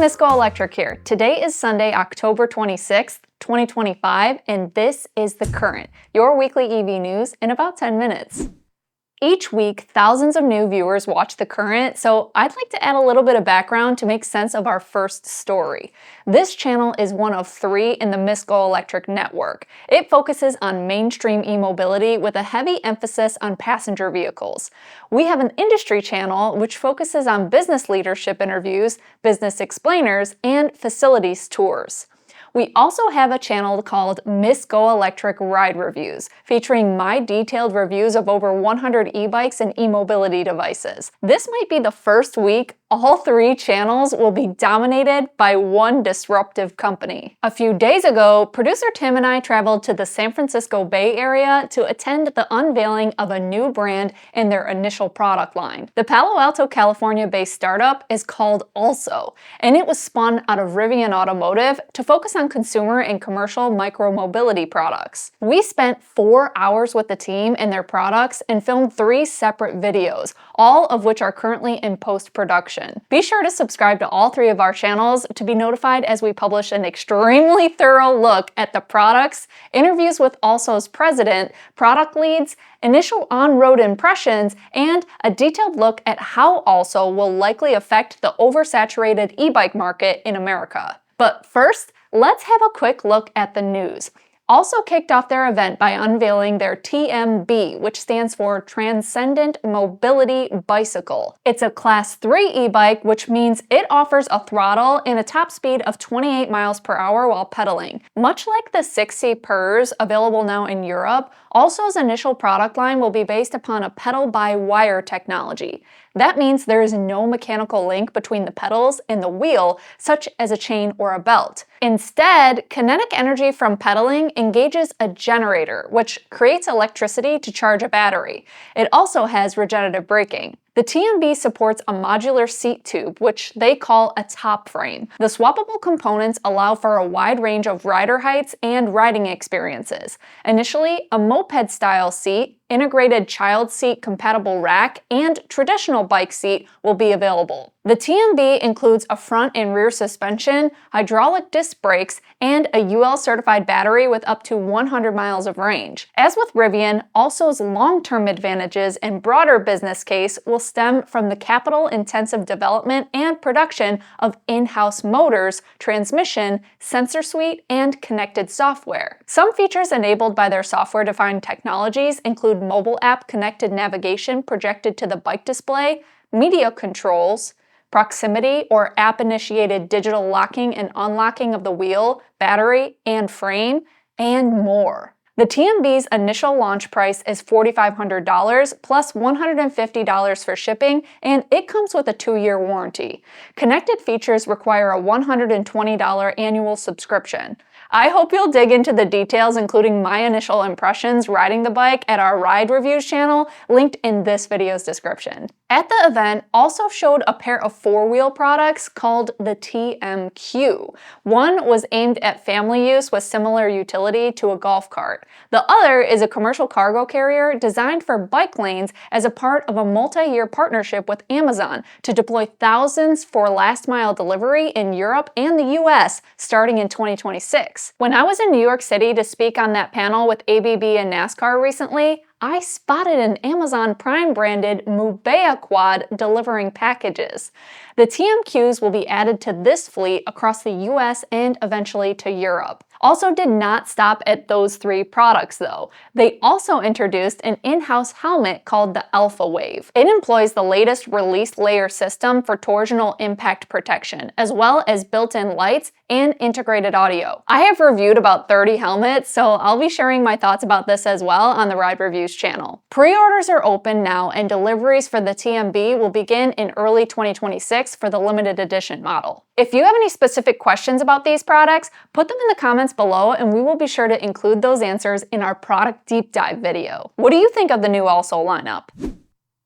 Miss GoElectric here. Today is Sunday, October 26th, 2025, and this is The Current, your weekly EV news in about 10 minutes. Each week, thousands of new viewers watch The Current, so I'd like to add a little bit of background to make sense of our first story. This channel is one of 3 in the Miss GoElectric network. It focuses on mainstream e-mobility with a heavy emphasis on passenger vehicles. We have an industry channel which focuses on business leadership interviews, business explainers, and facilities tours. We also have a channel called Miss GoElectric Ride Reviews, featuring my detailed reviews of over 100 e-bikes and e-mobility devices. This might be the first week all 3 channels will be dominated by one disruptive company. A few days ago, producer Tim and I traveled to the San Francisco Bay Area to attend the unveiling of a new brand in their initial product line. The Palo Alto, California-based startup is called Also, and it was spun out of Rivian Automotive to focus on consumer and commercial micro-mobility products. We spent 4 hours with the team and their products and filmed 3 separate videos, all of which are currently in post-production. Be sure to subscribe to all 3 of our channels to be notified as we publish an extremely thorough look at the products, interviews with Also's president, product leads, initial on-road impressions, and a detailed look at how Also will likely affect the oversaturated e-bike market in America. But first, let's have a quick look at the news. Also kicked off their event by unveiling their TMB, which stands for Transcendent Mobility Bicycle. It's a Class 3 e-bike, which means it offers a throttle and a top speed of 28 miles per hour while pedaling. Much like the 6C PURS available now in Europe, Also's initial product line will be based upon a pedal-by-wire technology. That means there is no mechanical link between the pedals and the wheel, such as a chain or a belt. Instead, kinetic energy from pedaling engages a generator, which creates electricity to charge a battery. It also has regenerative braking. The TMB supports a modular seat tube, which they call a top frame. The swappable components allow for a wide range of rider heights and riding experiences. Initially, a moped-style seat, integrated child seat compatible rack, and traditional bike seat will be available. The TMB includes a front and rear suspension, hydraulic disc brakes, and a UL-certified battery with up to 100 miles of range. As with Rivian, Also's long-term advantages and broader business case will stem from the capital-intensive development and production of in-house motors, transmission, sensor suite, and connected software. Some features enabled by their software-defined technologies include mobile app connected navigation projected to the bike display, media controls, proximity or app-initiated digital locking and unlocking of the wheel, battery, and frame, and more. The TMB's initial launch price is $4,500 plus $150 for shipping, and it comes with a 2-year warranty. Connected features require a $120 annual subscription. I hope you'll dig into the details, including my initial impressions riding the bike at our Ride Reviews channel, linked in this video's description. At the event, Also showed a pair of 4-wheel products called the TMQ. One was aimed at family use with similar utility to a golf cart. The other is a commercial cargo carrier designed for bike lanes as a part of a multi-year partnership with Amazon to deploy thousands for last-mile delivery in Europe and the US starting in 2026. When I was in New York City to speak on that panel with ABB and NASCAR recently, I spotted an Amazon Prime branded Mubea quad delivering packages. The TMQs will be added to this fleet across the US and eventually to Europe. Also did not stop at those 3 products though. They also introduced an in-house helmet called the Alpha Wave. It employs the latest release layer system for torsional impact protection, as well as built-in lights and integrated audio. I have reviewed about 30 helmets, so I'll be sharing my thoughts about this as well on the Ride Reviews channel. Pre-orders are open now, and deliveries for the TMB will begin in early 2026 for the limited edition model. If you have any specific questions about these products, put them in the comments below and we will be sure to include those answers in our product deep dive video. What do you think of the new Also lineup?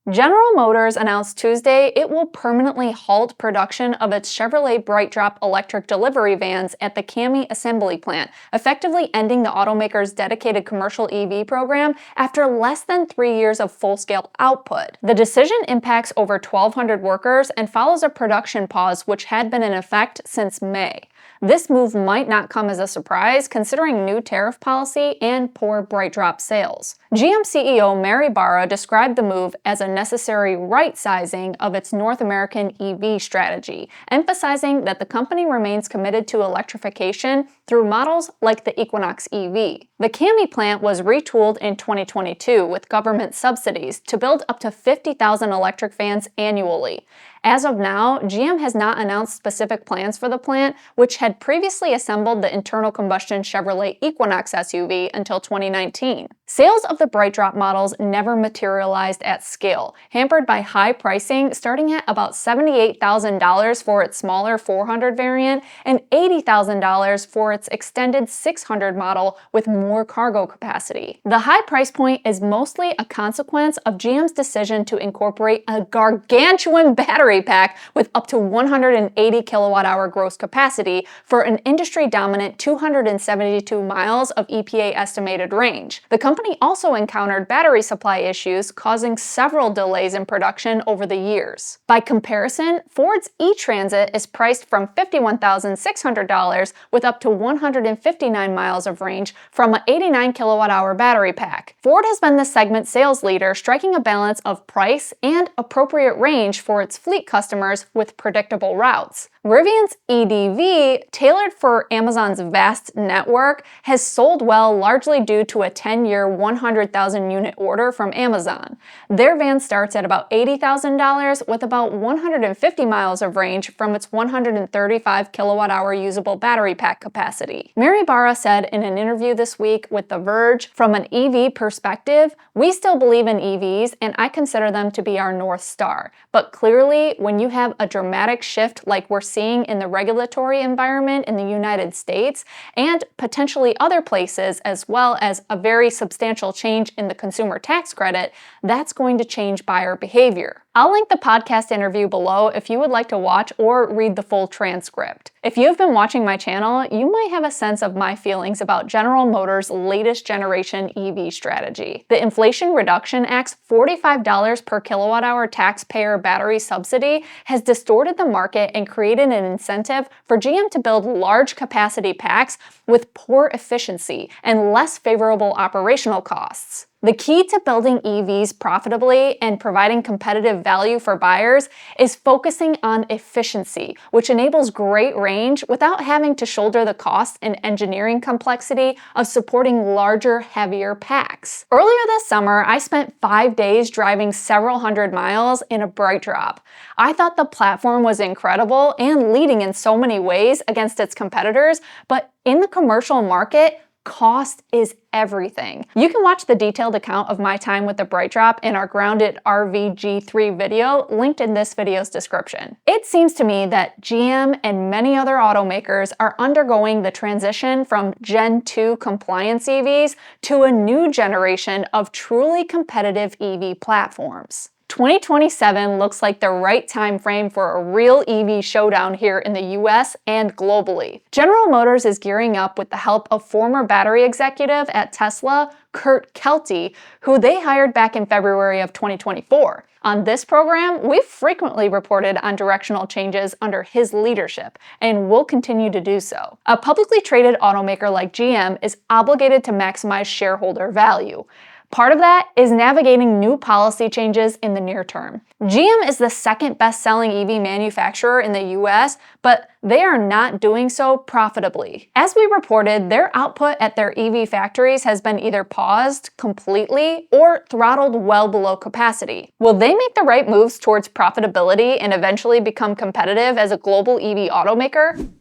General Motors announced Tuesday it will permanently halt production of its Chevrolet Brightdrop electric delivery vans at the CAMI assembly plant, effectively ending the automaker's dedicated commercial EV program after less than 3 years of full-scale output. The decision impacts over 1,200 workers and follows a production pause which had been in effect since May. This move might not come as a surprise considering new tariff policy and poor Brightdrop sales. GM CEO Mary Barra described the move as a necessary right-sizing of its North American EV strategy, emphasizing that the company remains committed to electrification through models like the Equinox EV. The CAMI plant was retooled in 2022 with government subsidies to build up to 50,000 electric vans annually. As of now, GM has not announced specific plans for the plant, which had previously assembled the internal combustion Chevrolet Equinox SUV until 2019. Sales of the Brightdrop models never materialized at scale, hampered by high pricing starting at about $78,000 for its smaller 400 variant and $80,000 for its extended 600 model with more cargo capacity. The high price point is mostly a consequence of GM's decision to incorporate a gargantuan battery pack with up to 180 kilowatt-hour gross capacity for an industry-dominant 272 miles of EPA estimated range. The company also encountered battery supply issues, causing several delays in production over the years. By comparison, Ford's E-Transit is priced from $51,600 with up to 159 miles of range from an 89 kilowatt-hour battery pack. Ford has been the segment sales leader, striking a balance of price and appropriate range for its fleet customers with predictable routes. Rivian's EDV, tailored for Amazon's vast network, has sold well largely due to a 10-year 100,000 unit order from Amazon. Their van starts at about $80,000 with about 150 miles of range from its 135 kilowatt-hour usable battery pack capacity. Mary Barra said in an interview this week with The Verge, "From an EV perspective, we still believe in EVs and I consider them to be our North Star. But clearly, when you have a dramatic shift like we're seeing in the regulatory environment in the United States and potentially other places, as well as a very substantial change in the consumer tax credit, that's going to change buyer behavior." I'll link the podcast interview below if you would like to watch or read the full transcript. If you've been watching my channel, you might have a sense of my feelings about General Motors' latest generation EV strategy. The Inflation Reduction Act's $45 per kilowatt-hour taxpayer battery subsidy has distorted the market and created an incentive for GM to build large capacity packs with poor efficiency and less favorable operational costs. The key to building EVs profitably and providing competitive value for buyers is focusing on efficiency, which enables great range without having to shoulder the cost and engineering complexity of supporting larger, heavier packs. Earlier this summer, I spent 5 days driving several hundred miles in a Brightdrop. I thought the platform was incredible and leading in so many ways against its competitors, but in the commercial market, cost is everything. You can watch the detailed account of my time with the Brightdrop in our Grounded RV G3 video linked in this video's description. It seems to me that GM and many other automakers are undergoing the transition from Gen 2 compliance EVs to a new generation of truly competitive EV platforms. 2027 looks like the right time frame for a real EV showdown here in the US and globally. General Motors is gearing up with the help of former battery executive at Tesla, Kurt Kelty, who they hired back in February of 2024. On this program, we've frequently reported on directional changes under his leadership, and will continue to do so. A publicly traded automaker like GM is obligated to maximize shareholder value. Part of that is navigating new policy changes in the near term. GM is the second best-selling EV manufacturer in the US, but they are not doing so profitably. As we reported, their output at their EV factories has been either paused completely or throttled well below capacity. Will they make the right moves towards profitability and eventually become competitive as a global EV automaker?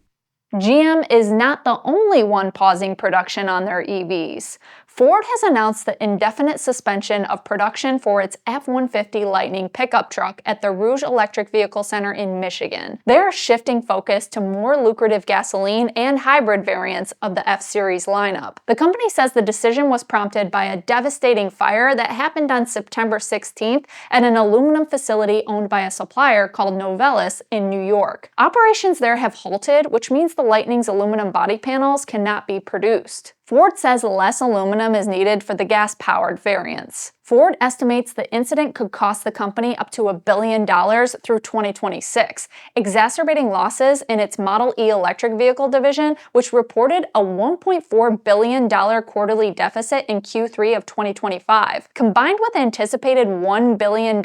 GM is not the only one pausing production on their EVs. Ford has announced the indefinite suspension of production for its F-150 Lightning pickup truck at the Rouge Electric Vehicle Center in Michigan. They are shifting focus to more lucrative gasoline and hybrid variants of the F-Series lineup. The company says the decision was prompted by a devastating fire that happened on September 16th at an aluminum facility owned by a supplier called Novelis in New York. Operations there have halted, which means the Lightning's aluminum body panels cannot be produced. Ford says less aluminum is needed for the gas-powered variants. Ford estimates the incident could cost the company up to $1 billion through 2026, exacerbating losses in its Model E electric vehicle division, which reported a $1.4 billion quarterly deficit in Q3 of 2025. Combined with anticipated $1 billion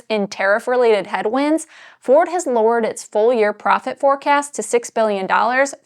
in tariff-related headwinds, Ford has lowered its full-year profit forecast to $6 billion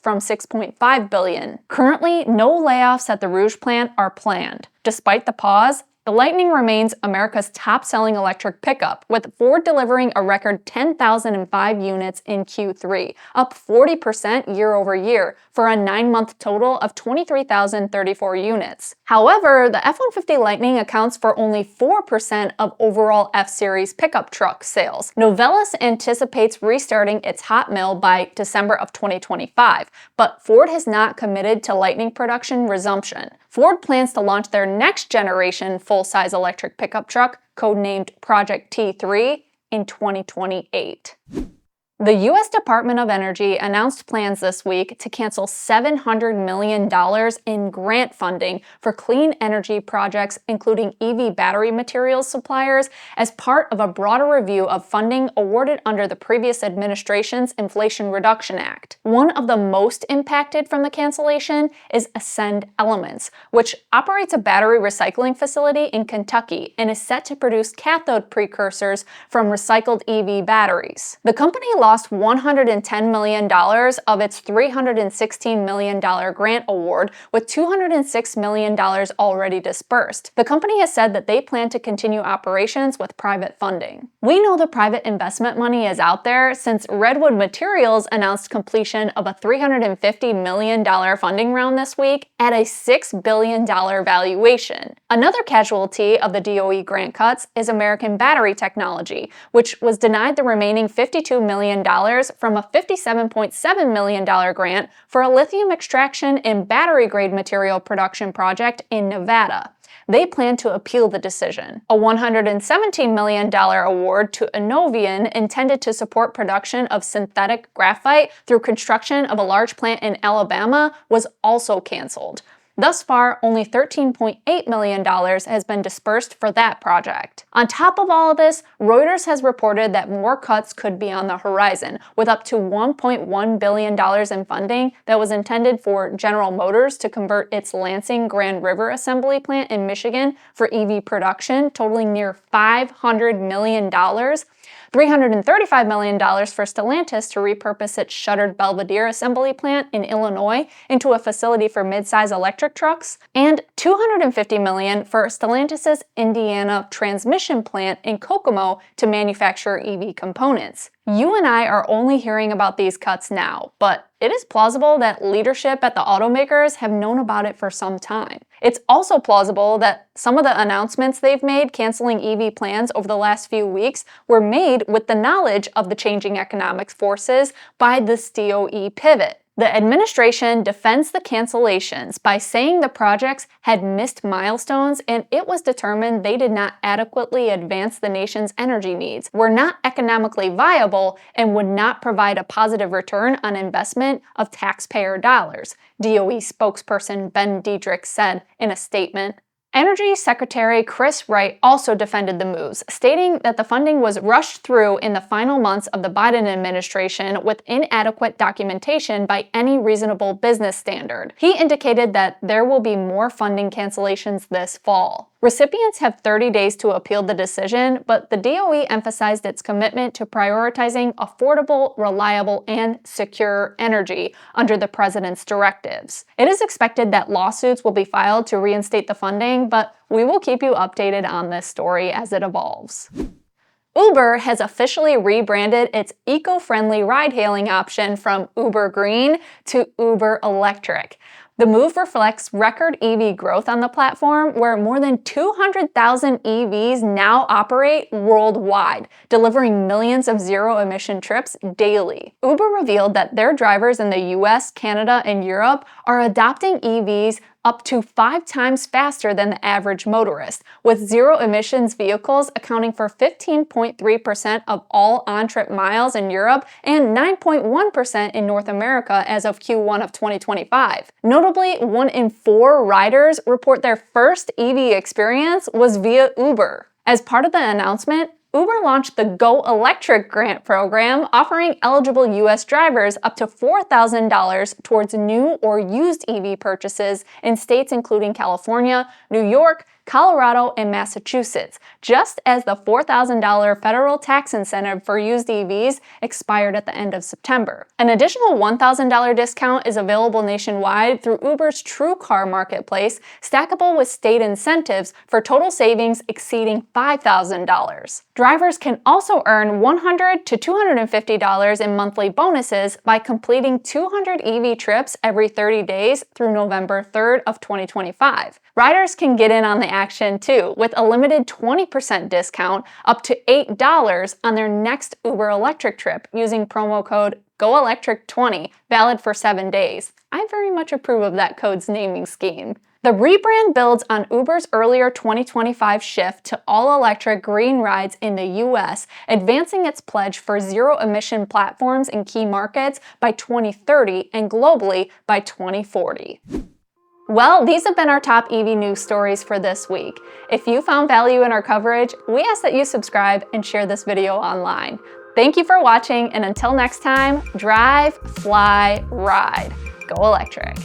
from $6.5 billion. Currently, no layoffs at the Rouge plant are planned. Despite the pause, the Lightning remains America's top-selling electric pickup, with Ford delivering a record 10,005 units in Q3, up 40% year-over-year, for a 9-month total of 23,034 units. However, the F-150 Lightning accounts for only 4% of overall F-Series pickup truck sales. Novelis anticipates restarting its hot mill by December of 2025, but Ford has not committed to Lightning production resumption. Ford plans to launch their next-generation full-size electric pickup truck, codenamed Project T3, in 2028. The U.S. Department of Energy announced plans this week to cancel $700 million in grant funding for clean energy projects, including EV battery materials suppliers, as part of a broader review of funding awarded under the previous administration's Inflation Reduction Act. One of the most impacted from the cancellation is Ascend Elements, which operates a battery recycling facility in Kentucky and is set to produce cathode precursors from recycled EV batteries. The company lost $110 million of its $316 million grant award, with $206 million already dispersed. The company has said that they plan to continue operations with private funding. We know the private investment money is out there since Redwood Materials announced completion of a $350 million funding round this week at a $6 billion valuation. Another casualty of the DOE grant cuts is American Battery Technology, which was denied the remaining $52 million from a $57.7 million grant for a lithium extraction and battery-grade material production project in Nevada. They plan to appeal the decision. A $117 million award to Innovian intended to support production of synthetic graphite through construction of a large plant in Alabama was also canceled. Thus far, only $13.8 million has been dispersed for that project. On top of all of this, Reuters has reported that more cuts could be on the horizon, with up to $1.1 billion in funding that was intended for General Motors to convert its Lansing Grand River assembly plant in Michigan for EV production, totaling near $500 million. $335 million for Stellantis to repurpose its shuttered Belvidere assembly plant in Illinois into a facility for mid-size electric trucks, and $250 million for Stellantis' Indiana transmission plant in Kokomo to manufacture EV components. You and I are only hearing about these cuts now, but it is plausible that leadership at the automakers have known about it for some time. It's also plausible that some of the announcements they've made canceling EV plans over the last few weeks were made with the knowledge of the changing economic forces by this DOE pivot. The administration defends the cancellations by saying the projects had missed milestones and it was determined they did not adequately advance the nation's energy needs, were not economically viable, and would not provide a positive return on investment of taxpayer dollars, DOE spokesperson Ben Diedrich said in a statement. Energy Secretary Chris Wright also defended the moves, stating that the funding was rushed through in the final months of the Biden administration with inadequate documentation by any reasonable business standard. He indicated that there will be more funding cancellations this fall. Recipients have 30 days to appeal the decision, but the DOE emphasized its commitment to prioritizing affordable, reliable, and secure energy under the president's directives. It is expected that lawsuits will be filed to reinstate the funding, but we will keep you updated on this story as it evolves. Uber has officially rebranded its eco-friendly ride-hailing option from Uber Green to Uber Electric. The move reflects record EV growth on the platform, where more than 200,000 EVs now operate worldwide, delivering millions of zero-emission trips daily. Uber revealed that their drivers in the US, Canada, and Europe are adopting EVs up to 5 times faster than the average motorist, with zero-emissions vehicles accounting for 15.3% of all on-trip miles in Europe and 9.1% in North America as of Q1 of 2025. Notably, 1 in 4 riders report their first EV experience was via Uber. As part of the announcement, Uber launched the GoElectric grant program, offering eligible U.S. drivers up to $4,000 towards new or used EV purchases in states including California, New York, Colorado, and Massachusetts, just as the $4,000 federal tax incentive for used EVs expired at the end of September. An additional $1,000 discount is available nationwide through Uber's TrueCar marketplace, stackable with state incentives for total savings exceeding $5,000. Drivers can also earn $100 to $250 in monthly bonuses by completing 200 EV trips every 30 days through November 3rd of 2025. Riders can get in on the action too, with a limited 20% discount up to $8 on their next Uber Electric trip using promo code GoElectric20, valid for 7 days. I very much approve of that code's naming scheme. The rebrand builds on Uber's earlier 2025 shift to all-electric green rides in the US, advancing its pledge for zero-emission platforms in key markets by 2030 and globally by 2040. Well, these have been our top EV news stories for this week. If you found value in our coverage, we ask that you subscribe and share this video online. Thank you for watching, and until next time, drive, fly, ride. Go electric.